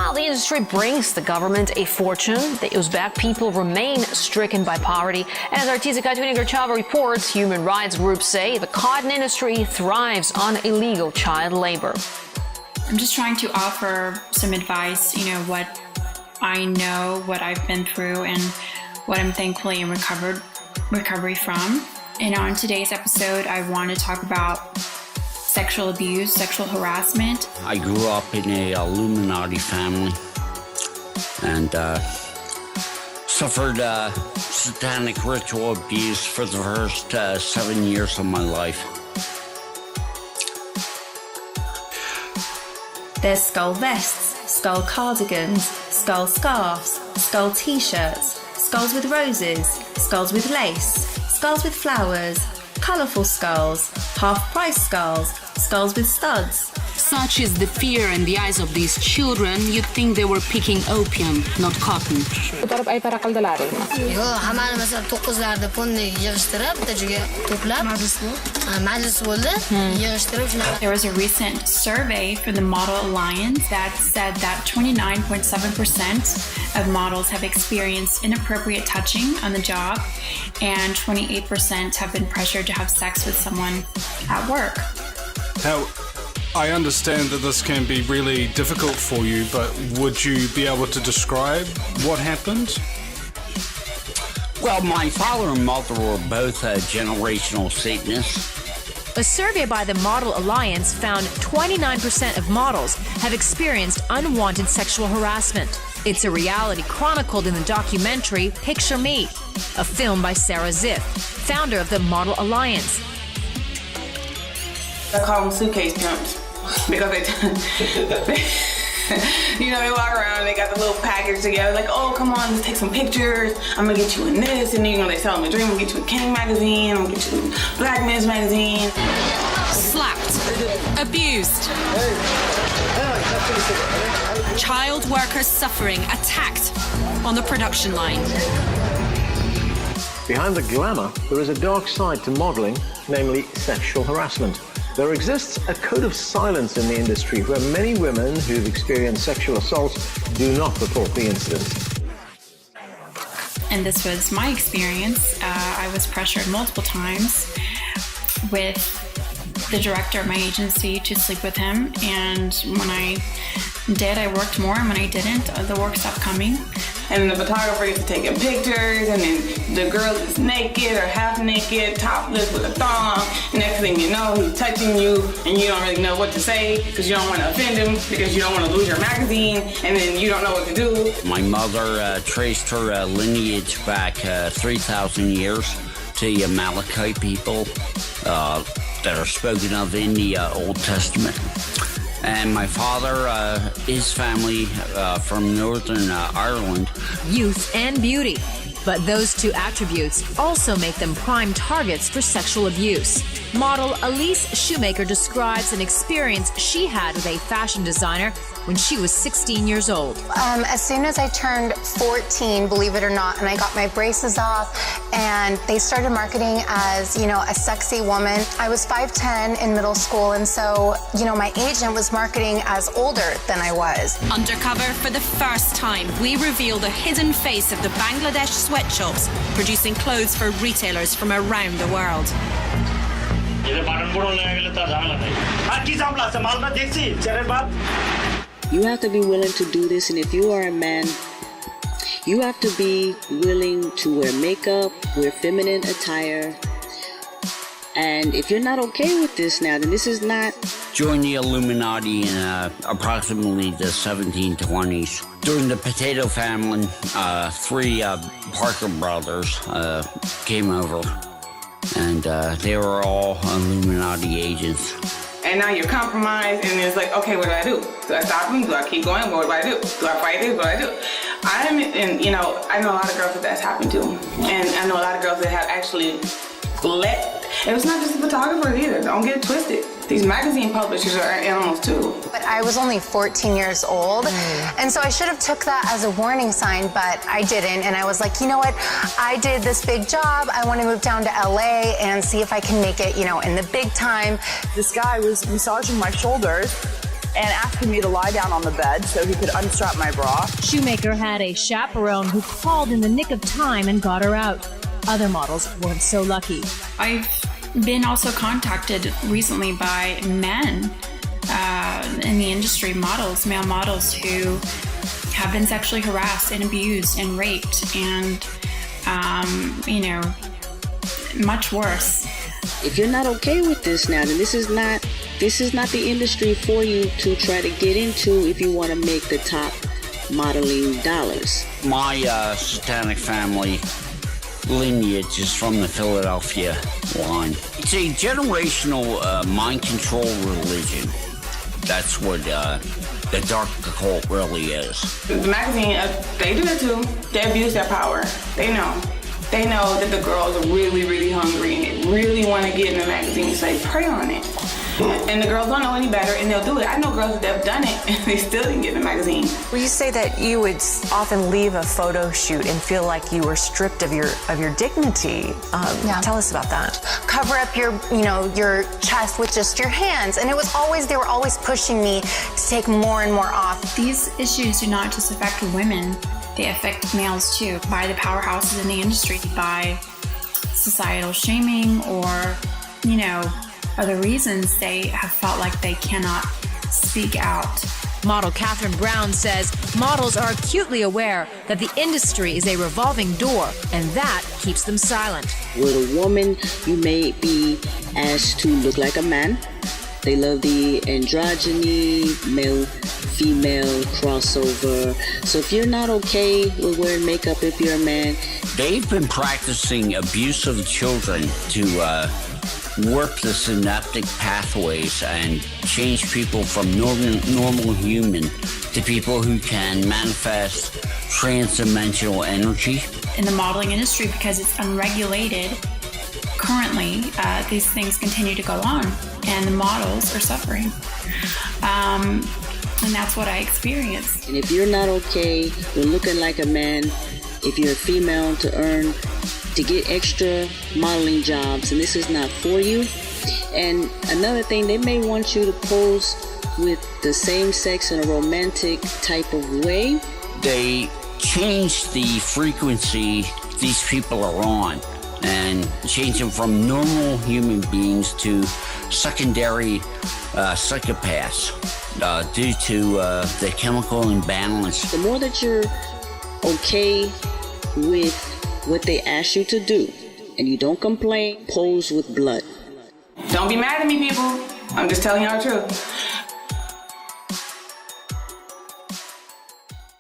While the industry brings the government a fortune, the Uzbek people remain stricken by poverty. As Artisa Katuni Garchava reports, human rights groups say the cotton industry thrives on illegal child labor. I'm just trying to offer some advice, what I know, what I've been through, and what I'm thankfully in recovery from. And on today's episode, I want to talk about sexual abuse, sexual harassment. I grew up in a Illuminati family and suffered satanic ritual abuse for the first 7 years of my life. There's skull vests, skull cardigans, skull scarves, skull t-shirts, skulls with roses, skulls with lace, skulls with flowers, colourful skulls, half-price skulls, skulls with studs. Such is the fear in the eyes of these children, you'd think they were picking opium, not cotton. There was a recent survey for the Model Alliance that said that 29.7% of models have experienced inappropriate touching on the job, and 28% have been pressured to have sex with someone at work. Now, I understand that this can be really difficult for you, but would you be able to describe what happened? Well, my father and mother were both generational Satanists. A survey by the Model Alliance found 29% of models have experienced unwanted sexual harassment. It's a reality chronicled in the documentary Picture Me, a film by Sarah Ziff, founder of the Model Alliance. I call them suitcase pimps because they walk around, they got the little package together, like, oh, come on, let's take some pictures. I'm gonna get you in this, and they sell them a dream. I'm gonna get you a King magazine. I'm gonna get you a Black Men's magazine. Slapped, abused, child workers suffering, attacked on the production line. Behind the glamour, there is a dark side to modeling, namely sexual harassment. There exists a code of silence in the industry where many women who've experienced sexual assault do not report the incidents. And this was my experience. I was pressured multiple times with the director of my agency to sleep with him. And when I did, I worked more. And when I didn't, the work stopped coming. And the photographer is taking pictures, and then the girl is naked or half naked, topless with a thong. Next thing you know, he's touching you, and you don't really know what to say because you don't want to offend him, because you don't want to lose your magazine, and then you don't know what to do. My mother traced her lineage back 3,000 years to the Amalekite people that are spoken of in the Old Testament. And my father, his family from Northern Ireland. Youth and beauty. But those two attributes also make them prime targets for sexual abuse. Model Elise Shoemaker describes an experience she had with a fashion designer when she was 16 years old. As soon as I turned 14, believe it or not, and I got my braces off, and they started marketing as, a sexy woman. I was 5'10" in middle school, and so, my agent was marketing as older than I was. Undercover for the first time, we reveal the hidden face of the Bangladesh sweatshops producing clothes for retailers from around the world. You have to be willing to do this, and if you are a man, you have to be willing to wear makeup, wear feminine attire. And if you're not okay with this now, then this is not... Joined the Illuminati in approximately the 1720s. During the potato famine, 3 Parker brothers came over, and they were all Illuminati agents. And now you're compromised, and it's like, okay, what do I do? Do I stop him? Do I keep going? What do I do? Do I fight it? What do I do? I know a lot of girls that that's happened to, and I know a lot of girls that have actually and it's not just the photographers either. Don't get it twisted. These magazine publishers are animals too. But I was only 14 years old, and so I should have took that as a warning sign, but I didn't. And I was like, you know what? I did this big job. I want to move down to LA and see if I can make it, in the big time. This guy was massaging my shoulders and asking me to lie down on the bed so he could unstrap my bra. Shoemaker had a chaperone who called in the nick of time and got her out. Other models weren't so lucky. I've been also contacted recently by men in the industry, male models who have been sexually harassed and abused and raped and, much worse. If you're not okay with this now, then this is not the industry for you to try to get into if you want to make the top modeling dollars. My satanic family lineage is from the Philadelphia line. It's a generational mind control religion. That's what the dark occult really is. The magazine, they do it too. They abuse their power. They know. They know that the girls are really, really hungry and they really want to get in the magazine, so they prey on it. And the girls don't know any better, and they'll do it. I know girls that have done it, and they still didn't get in the magazine. Well, you say that you would often leave a photo shoot and feel like you were stripped of your dignity. Tell us about that. Cover up your chest with just your hands. And they were always pushing me to take more and more off. These issues do not just affect women, they affect males too, by the powerhouses in the industry, by societal shaming or, other reasons they have felt like they cannot speak out. Model Catherine Brown says models are acutely aware that the industry is a revolving door, and that keeps them silent. With a woman, you may be asked to look like a man. They love the androgyny, male-female crossover. So if you're not okay with wearing makeup if you're a man, they've been practicing abuse of children to warp the synaptic pathways and change people from normal human to people who can manifest transdimensional energy. In the modeling industry, because it's unregulated, currently these things continue to go on and the models are suffering. And that's what I experienced. And if you're not okay with looking like a man, if you're a female to get extra modeling jobs, and this is not for you. And another thing, they may want you to pose with the same sex in a romantic type of way. They change the frequency these people are on and change them from normal human beings to secondary psychopaths due to the chemical imbalance. The more that you're okay with what they ask you to do, and you don't complain, pose with blood. Don't be mad at me, people. I'm just telling y'all the truth.